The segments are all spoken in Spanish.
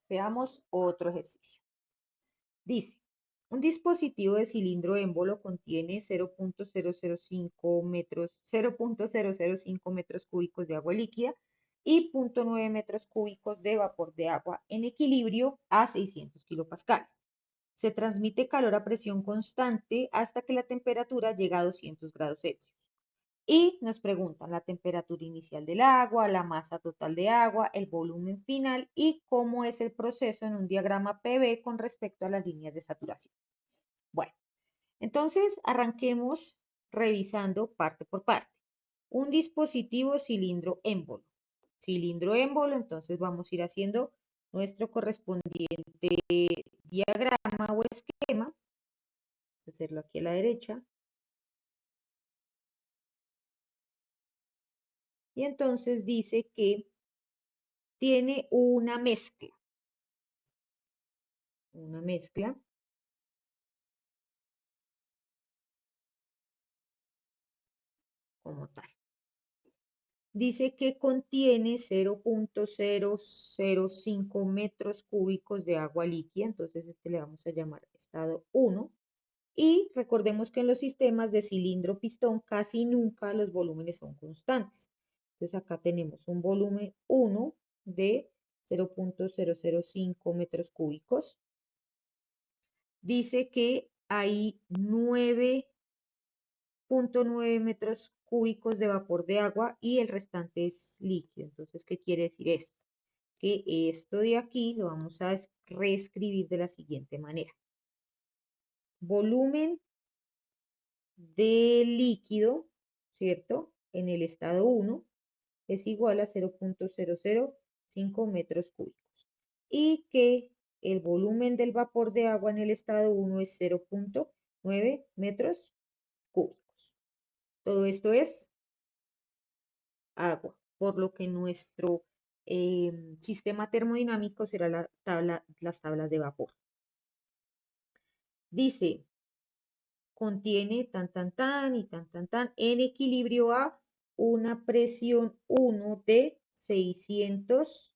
Veamos otro ejercicio. Dice, un dispositivo de cilindro émbolo contiene 0.005 metros, 0.005 metros cúbicos de agua líquida y 0.9 metros cúbicos de vapor de agua en equilibrio a 600 kilopascales. Se transmite calor a presión constante hasta que la temperatura llega a 200 grados Celsius. Y nos preguntan la temperatura inicial del agua, la masa total de agua, el volumen final y cómo es el proceso en un diagrama PV con respecto a las líneas de saturación. Bueno, entonces arranquemos revisando parte por parte. Un dispositivo cilindro émbolo. Cilindro émbolo, entonces vamos a ir haciendo nuestro correspondiente diagrama o esquema. Vamos a hacerlo aquí a la derecha. Y entonces dice que tiene una mezcla como tal. Dice que contiene 0.005 metros cúbicos de agua líquida, entonces este le vamos a llamar estado 1. Y recordemos que en los sistemas de cilindro-pistón casi nunca los volúmenes son constantes. Entonces acá tenemos un volumen 1 de 0.005 metros cúbicos. Dice que hay 9.9 metros cúbicos de vapor de agua y el restante es líquido. Entonces, ¿qué quiere decir esto? Que esto de aquí lo vamos a reescribir de la siguiente manera. Volumen de líquido, ¿cierto? En el estado 1 es igual a 0.005 metros cúbicos. Y que el volumen del vapor de agua en el estado 1 es 0.9 metros cúbicos. Todo esto es agua, por lo que nuestro sistema termodinámico será las tablas de vapor. Dice, contiene tan y tan en equilibrio a una presión 1 de 600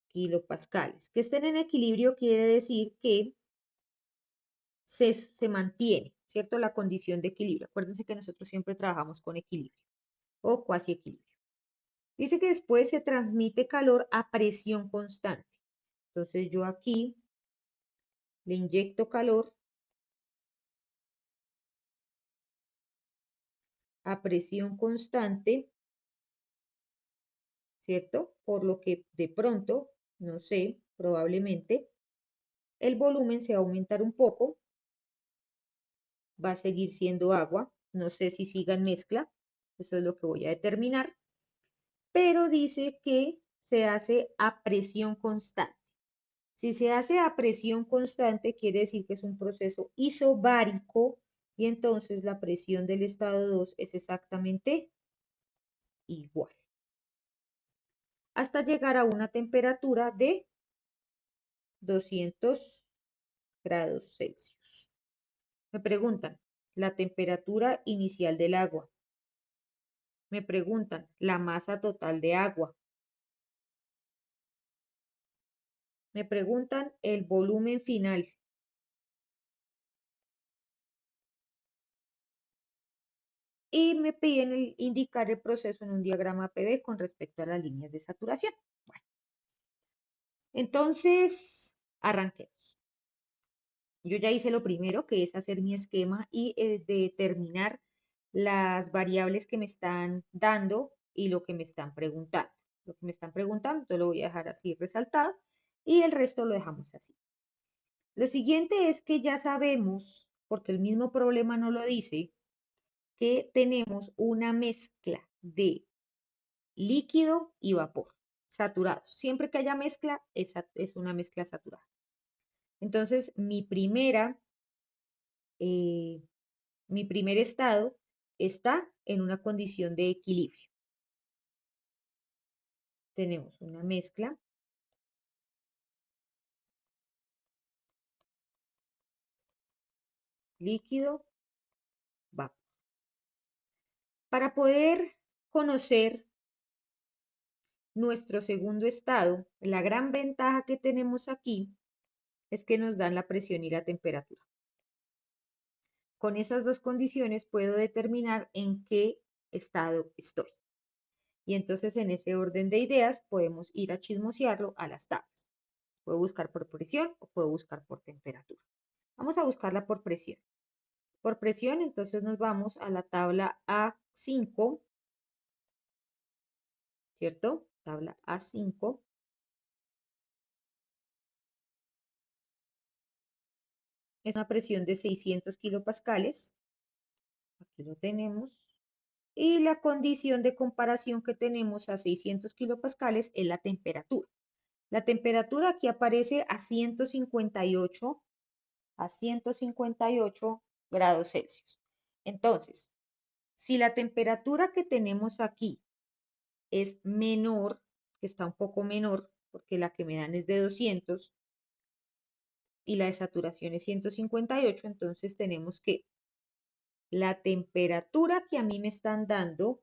kilopascales. Que estén en equilibrio quiere decir que se mantiene, ¿cierto? La condición de equilibrio. Acuérdense que nosotros siempre trabajamos con equilibrio o cuasi equilibrio. Dice que después se transmite calor a presión constante. Entonces yo aquí le inyecto calor a presión constante, ¿cierto? Por lo que de pronto, no sé, probablemente el volumen se va a aumentar un poco, va a seguir siendo agua, no sé si siga en mezcla, eso es lo que voy a determinar, pero dice que se hace a presión constante. Si se hace a presión constante, quiere decir que es un proceso isobárico y entonces la presión del estado 2 es exactamente igual, hasta llegar a una temperatura de 200 grados Celsius. Me preguntan la temperatura inicial del agua. Me preguntan la masa total de agua. Me preguntan el volumen final. Y me piden indicar el proceso en un diagrama PV con respecto a las líneas de saturación. Bueno, entonces, arranquemos. Yo ya hice lo primero, que es hacer mi esquema y determinar las variables que me están dando y lo que me están preguntando. Lo que me están preguntando, yo lo voy a dejar así resaltado y el resto lo dejamos así. Lo siguiente es que ya sabemos, porque el mismo problema no lo dice, que tenemos una mezcla de líquido y vapor saturado. Siempre que haya mezcla, es una mezcla saturada. Entonces, eh, mi primer estado está en una condición de equilibrio. Tenemos una mezcla líquido, vapor. Para poder conocer nuestro segundo estado, la gran ventaja que tenemos aquí es que nos dan la presión y la temperatura. Con esas dos condiciones puedo determinar en qué estado estoy. Y entonces en ese orden de ideas podemos ir a chismosearlo a las tablas. Puedo buscar por presión o puedo buscar por temperatura. Vamos a buscarla por presión. Por presión, entonces nos vamos a la tabla A5, ¿cierto? Tabla A5. Es una presión de 600 kilopascales. Aquí lo tenemos. Y la condición de comparación que tenemos a 600 kilopascales es la temperatura. La temperatura aquí aparece a 158 grados Celsius. Entonces, si la temperatura que tenemos aquí es menor, que está un poco menor, porque la que me dan es de 200 y la de saturación es 158, entonces tenemos que la temperatura que a mí me están dando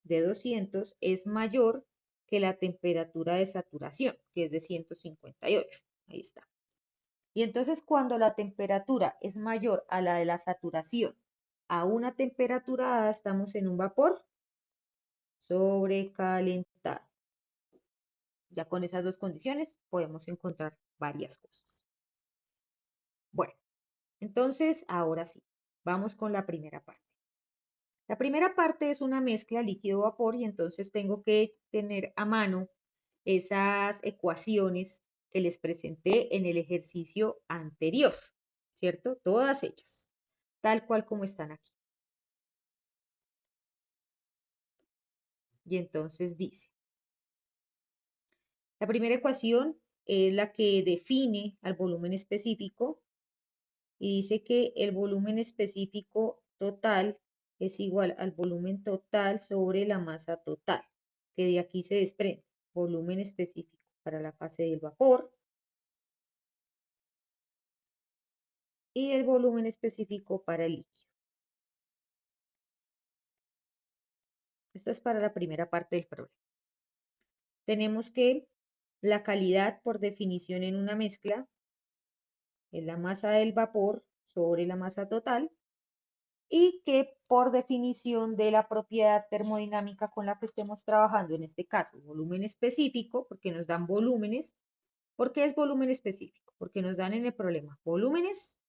de 200 es mayor que la temperatura de saturación, que es de 158. Ahí está. Y entonces cuando la temperatura es mayor a la de la saturación a una temperatura dada, estamos en un vapor sobrecalentado. Ya con esas dos condiciones podemos encontrar varias cosas. Bueno, entonces ahora sí, vamos con la primera parte. La primera parte es una mezcla líquido-vapor y entonces tengo que tener a mano esas ecuaciones que les presenté en el ejercicio anterior, ¿cierto? Todas ellas, tal cual como están aquí. Y entonces dice, la primera ecuación es la que define al volumen específico y dice que el volumen específico total es igual al volumen total sobre la masa total, que de aquí se desprende volumen específico para la fase del vapor y el volumen específico para el líquido. Esta es para la primera parte del problema. Tenemos que la calidad por definición en una mezcla es la masa del vapor sobre la masa total y que por definición de la propiedad termodinámica con la que estemos trabajando, en este caso volumen específico, porque nos dan volúmenes. ¿Por qué es volumen específico? Porque nos dan en el problema volúmenes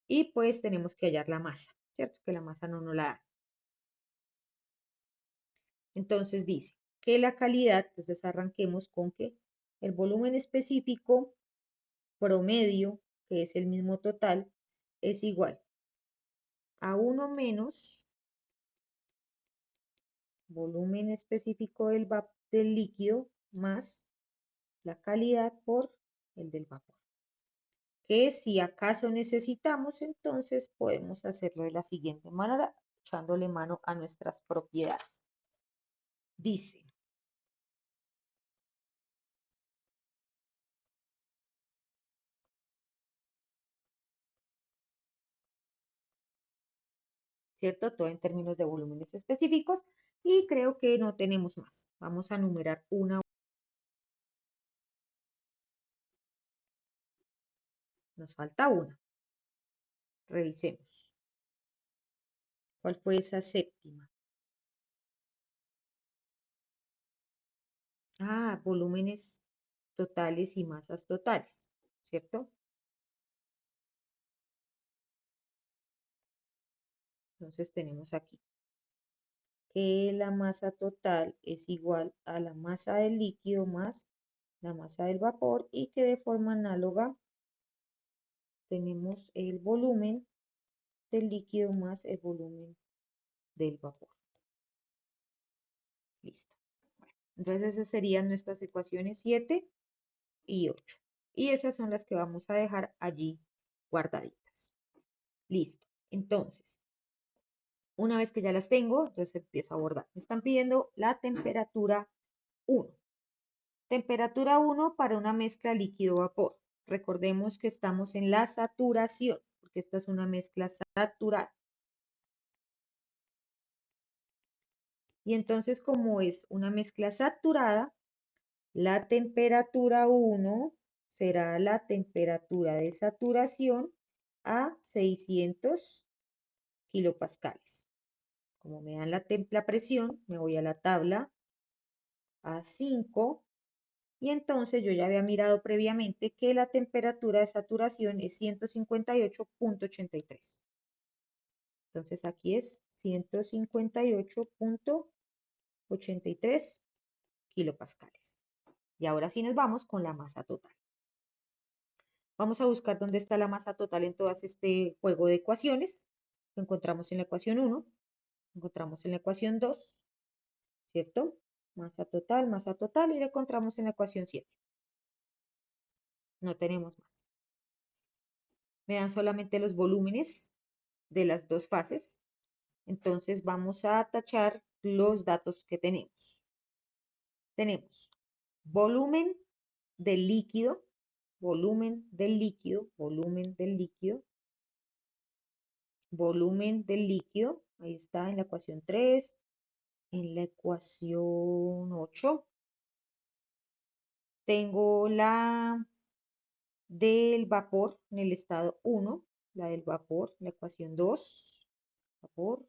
y pues tenemos que hallar la masa, ¿cierto? Que la masa no nos la da. Entonces dice que la calidad, entonces arranquemos con que el volumen específico promedio, que es el mismo total, es igual a 1 menos volumen específico del líquido más la calidad por el del vapor. Que si acaso necesitamos, entonces podemos hacerlo de la siguiente manera, echándole mano a nuestras propiedades. Dice, ¿cierto? Todo en términos de volúmenes específicos y creo que no tenemos más. Vamos a numerar una. Nos falta una. Revisemos. ¿Cuál fue esa séptima? Ah, volúmenes totales y masas totales, ¿cierto? Entonces tenemos aquí que la masa total es igual a la masa del líquido más la masa del vapor y que de forma análoga tenemos el volumen del líquido más el volumen del vapor. Listo. Bueno, entonces esas serían nuestras ecuaciones 7 y 8. Y esas son las que vamos a dejar allí guardaditas. Listo. Entonces, una vez que ya las tengo, entonces empiezo a abordar. Me están pidiendo la temperatura 1. Temperatura 1 para una mezcla líquido-vapor. Recordemos que estamos en la saturación, porque esta es una mezcla saturada. Y entonces, como es una mezcla saturada, La temperatura 1 será la temperatura de saturación a 600 kilopascales. Como me dan la presión, me voy a la tabla A5 y entonces yo ya había mirado previamente que la temperatura de saturación es 158,83. Entonces aquí es 158,83 kilopascales. Y ahora sí nos vamos con la masa total. Vamos a buscar dónde está la masa total en todo este juego de ecuaciones. Lo encontramos en la ecuación 1, lo encontramos en la ecuación 2, ¿cierto? Masa total y lo encontramos en la ecuación 7. No tenemos más. Me dan solamente los volúmenes de las dos fases. Entonces vamos a tachar los datos que tenemos. Tenemos volumen del líquido, volumen del líquido, volumen del líquido, volumen del líquido. Ahí está en la ecuación 3, en la ecuación 8. Tengo la del vapor en el estado 1, la del vapor, la ecuación 2, vapor,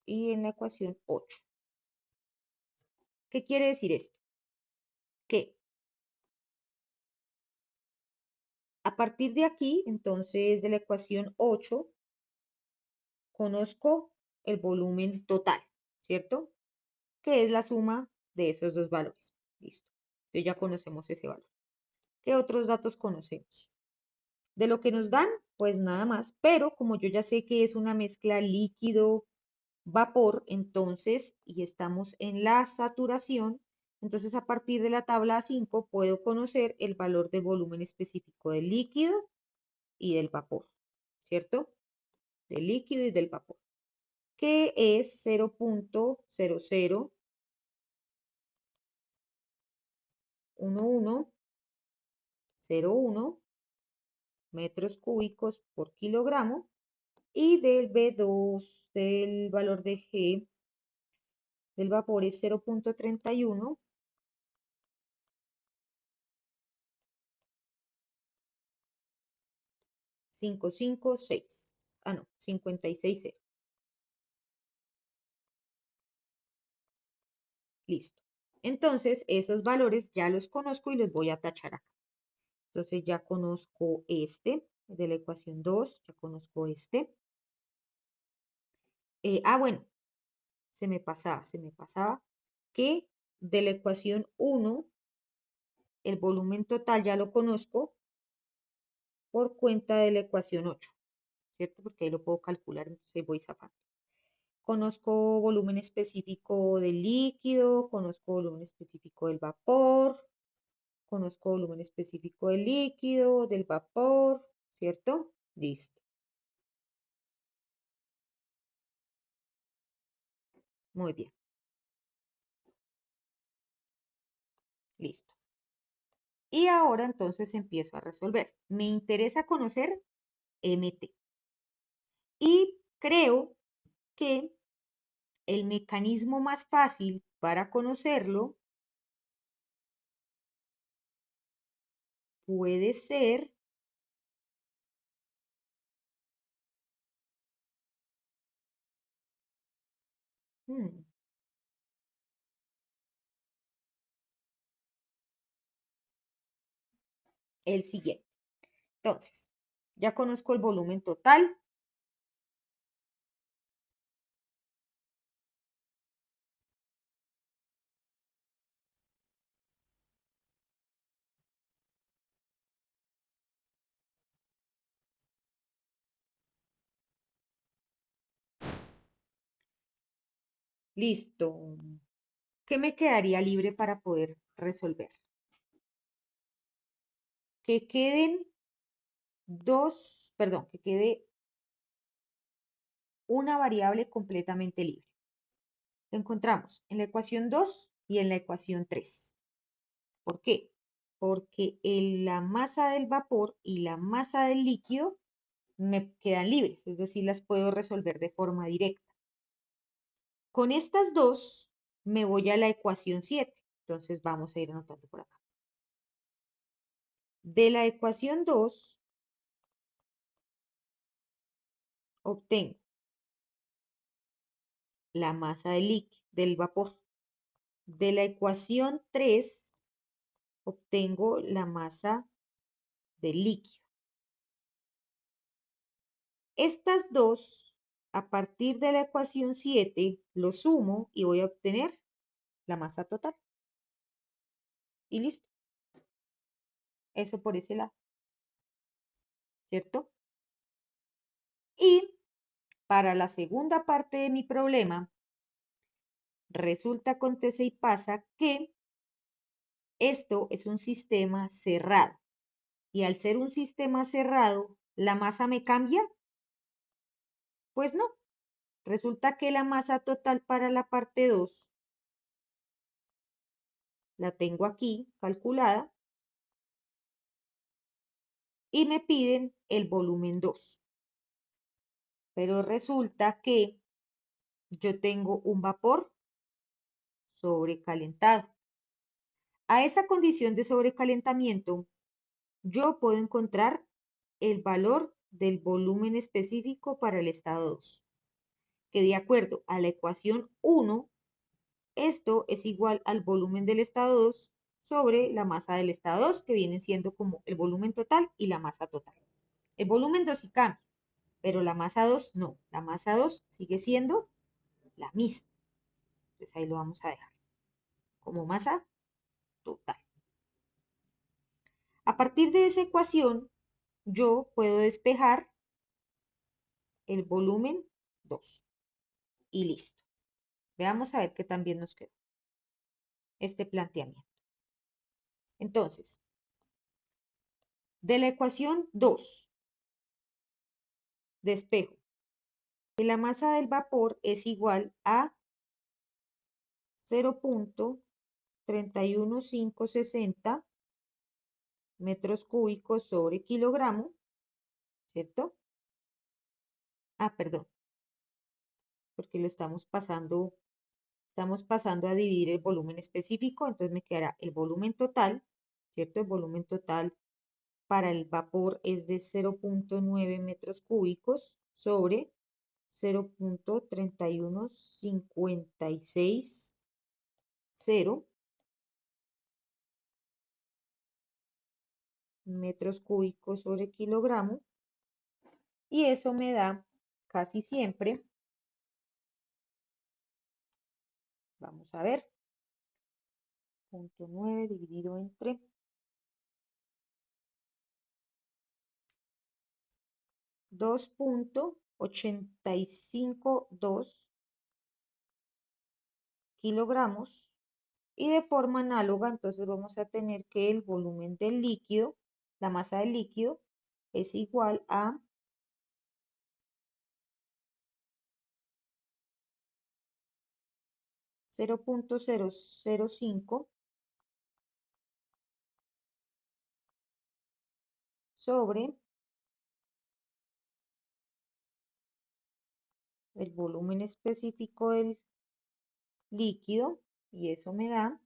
y en la ecuación 8. ¿Qué quiere decir esto? Que a partir de aquí, entonces, de la ecuación 8, conozco el volumen total, ¿cierto? Que es la suma de esos dos valores. Listo. Entonces ya conocemos ese valor. ¿Qué otros datos conocemos? De lo que nos dan, pues nada más, pero como yo ya sé que es una mezcla líquido-vapor, entonces, y estamos en la saturación, entonces a partir de la tabla 5 puedo conocer el valor de volumen específico del líquido y del vapor, ¿cierto? Del líquido y del vapor, que es 0.001101 metros cúbicos por kilogramo, y del B2, del valor de G del vapor es 0.31 556. Ah, no, 56,0. Listo. Entonces, esos valores ya los conozco y los voy a tachar acá. Entonces, ya conozco este de la ecuación 2, ya conozco este. Bueno, se me pasaba que de la ecuación 1, el volumen total ya lo conozco por cuenta de la ecuación 8, ¿cierto? Porque ahí lo puedo calcular, entonces ahí voy sacando. Conozco volumen específico del líquido, conozco volumen específico del vapor, conozco volumen específico del líquido, del vapor, ¿cierto? Listo. Muy bien. Listo. Y ahora entonces empiezo a resolver. Me interesa conocer MT. Y creo que el mecanismo más fácil para conocerlo puede ser hmm, el siguiente. Entonces, ya conozco el volumen total. Listo. ¿Qué me quedaría libre para poder resolver? Que queden que quede una variable completamente libre. Lo encontramos en la ecuación 2 y en la ecuación 3. ¿Por qué? Porque la masa del vapor y la masa del líquido me quedan libres, es decir, las puedo resolver de forma directa. Con estas dos me voy a la ecuación 7, entonces vamos a ir anotando por acá. De la ecuación 2 obtengo la masa del vapor. De la ecuación 3 obtengo la masa del líquido. Estas dos, a partir de la ecuación 7, lo sumo y voy a obtener la masa total. Y listo. Eso por ese lado. ¿Cierto? Y para la segunda parte de mi problema, resulta, acontece y pasa que esto es un sistema cerrado. Y al ser un sistema cerrado, ¿la masa me cambia? Pues no. Resulta que la masa total para la parte 2 la tengo aquí calculada y me piden el volumen 2. Pero resulta que yo tengo un vapor sobrecalentado. A esa condición de sobrecalentamiento, yo puedo encontrar el valor del volumen específico para el estado 2, que de acuerdo a la ecuación 1, esto es igual al volumen del estado 2 sobre la masa del estado 2, que viene siendo como el volumen total y la masa total. El volumen 2 sí cambia, pero la masa 2 no. La masa 2 sigue siendo la misma. Entonces ahí lo vamos a dejar como masa total. A partir de esa ecuación, yo puedo despejar el volumen 2 y listo. Veamos a ver qué también nos quedó este planteamiento. Entonces, de la ecuación 2, despejo que la masa del vapor es igual a 0.31560 metros cúbicos sobre kilogramo, ¿cierto? Perdón, porque lo estamos pasando a dividir el volumen específico, entonces me quedará el volumen total, ¿cierto? El volumen total para el vapor es de 0.9 metros cúbicos sobre 0.31560 metros cúbicos sobre kilogramo, y eso me da casi siempre, vamos a ver, 0.9 dividido entre 2.852 kilogramos, y de forma análoga entonces vamos a tener que el volumen del líquido, la masa del líquido, es igual a 0.005 sobre el volumen específico del líquido, y eso me da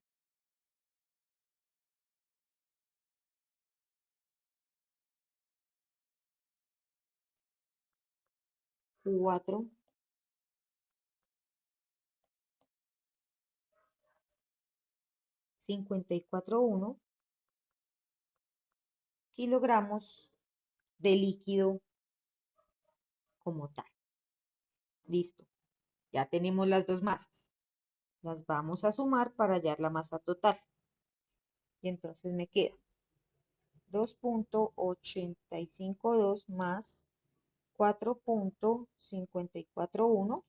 4,541 kilogramos de líquido como tal. Listo. Ya tenemos las dos masas. Las vamos a sumar para hallar la masa total. Y entonces me queda 2.852 más 4.541.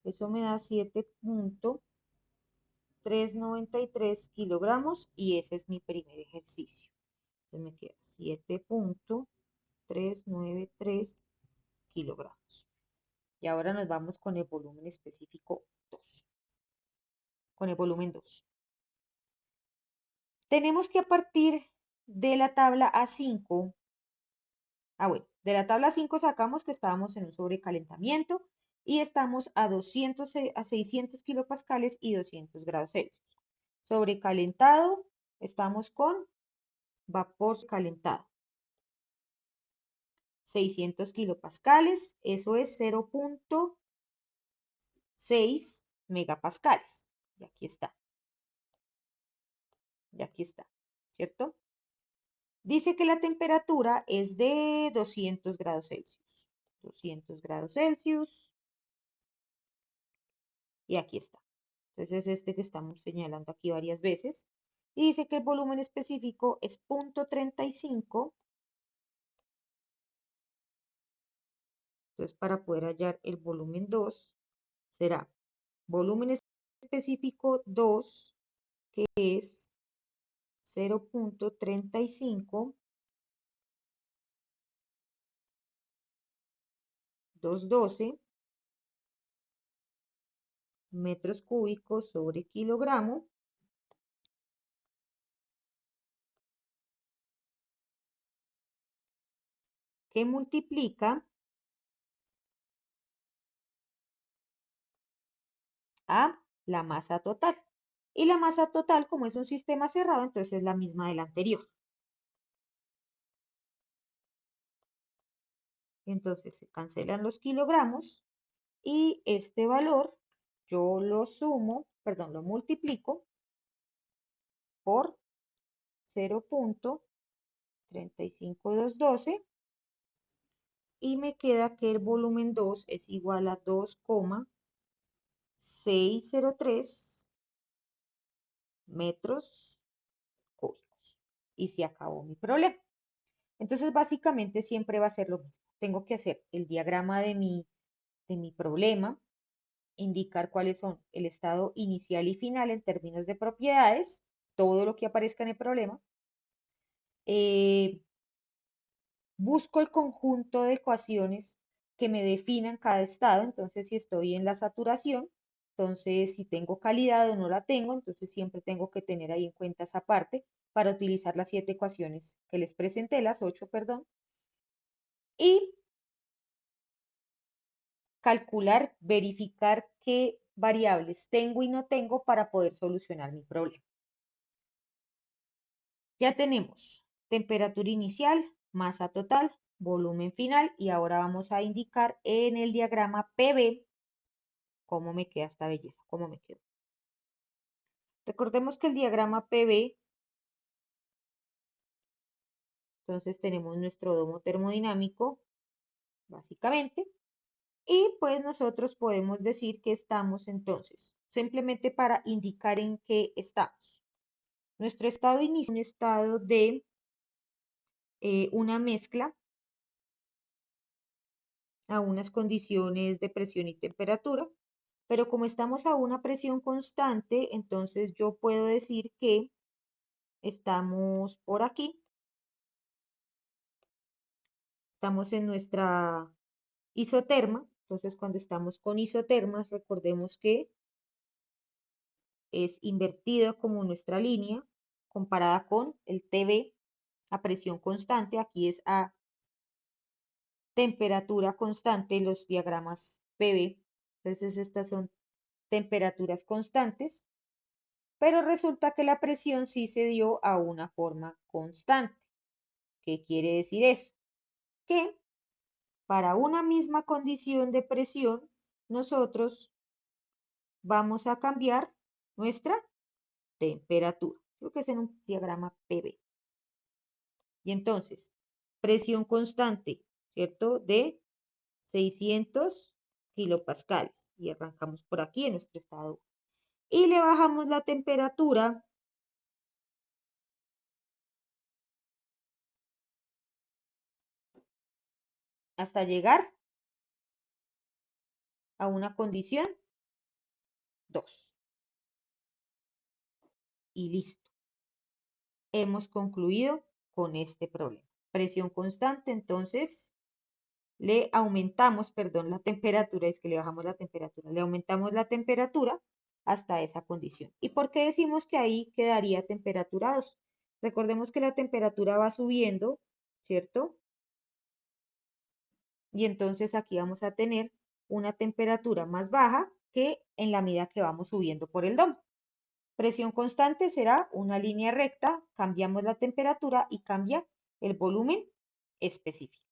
Eso me da 7.393 kilogramos, y ese es mi primer ejercicio. Entonces me queda 7.393 kilogramos. Y ahora nos vamos con el volumen específico 2. Con el volumen 2. Tenemos que, a partir de la tabla A5, bueno, de la tabla 5 sacamos que estábamos en un sobrecalentamiento y estamos a 600 kilopascales y 200 grados Celsius. Sobrecalentado, estamos con vapor calentado. 600 kilopascales, eso es 0.6 megapascales. Y aquí está. Y aquí está, ¿cierto? Dice que la temperatura es de 200 grados Celsius. 200 grados Celsius. Y aquí está. Entonces es este que estamos señalando aquí varias veces. Y dice que el volumen específico es 0.35. Entonces para poder hallar el volumen 2 será volumen específico 2, que es 0.35 212 metros cúbicos sobre kilogramo, que multiplica a la masa total. Y la masa total, como es un sistema cerrado, entonces es la misma del anterior. Entonces se cancelan los kilogramos y este valor yo lo sumo, perdón, lo multiplico por 0.35212 y me queda que el volumen 2 es igual a 2,603 metros cúbicos. Y se acabó mi problema. Entonces, básicamente siempre va a ser lo mismo. Tengo que hacer el diagrama de mi problema, indicar cuáles son el estado inicial y final en términos de propiedades, todo lo que aparezca en el problema. Busco el conjunto de ecuaciones que me definan cada estado. Entonces, si estoy en la saturación, entonces si tengo calidad o no la tengo, entonces siempre tengo que tener ahí en cuenta esa parte para utilizar las 7 ecuaciones que les presenté, las 8, perdón, y calcular, verificar qué variables tengo y no tengo para poder solucionar mi problema. Ya tenemos temperatura inicial, masa total, volumen final y ahora vamos a indicar en el diagrama PV cómo me queda esta belleza, cómo me quedó. Recordemos que el diagrama PV, entonces tenemos nuestro domo termodinámico, básicamente, y pues nosotros podemos decir que estamos entonces, simplemente para indicar en qué estamos. Nuestro estado inicia un estado de una mezcla a unas condiciones de presión y temperatura, pero como estamos a una presión constante, entonces yo puedo decir que estamos por aquí, estamos en nuestra isoterma. Entonces cuando estamos con isotermas, recordemos que es invertido como nuestra línea comparada con el TB a presión constante. Aquí es a temperatura constante los diagramas PV. Entonces estas son temperaturas constantes, pero resulta que la presión sí se dio a una forma constante. ¿Qué quiere decir eso? Que para una misma condición de presión, nosotros vamos a cambiar nuestra temperatura. Creo que es en un diagrama PV. Y entonces, presión constante, ¿cierto? De 600 kilopascales. Y arrancamos por aquí en nuestro estado. Y le bajamos la temperatura hasta llegar a una condición 2. Y listo. Hemos concluido con este problema. Presión constante, entonces le aumentamos, perdón, la temperatura, es que le bajamos la temperatura, le aumentamos la temperatura hasta esa condición. ¿Y por qué decimos que ahí quedaría temperatura 2? Recordemos que la temperatura va subiendo, ¿cierto? Y entonces aquí vamos a tener una temperatura más baja que en la medida que vamos subiendo por el domo. Presión constante será una línea recta, cambiamos la temperatura y cambia el volumen específico.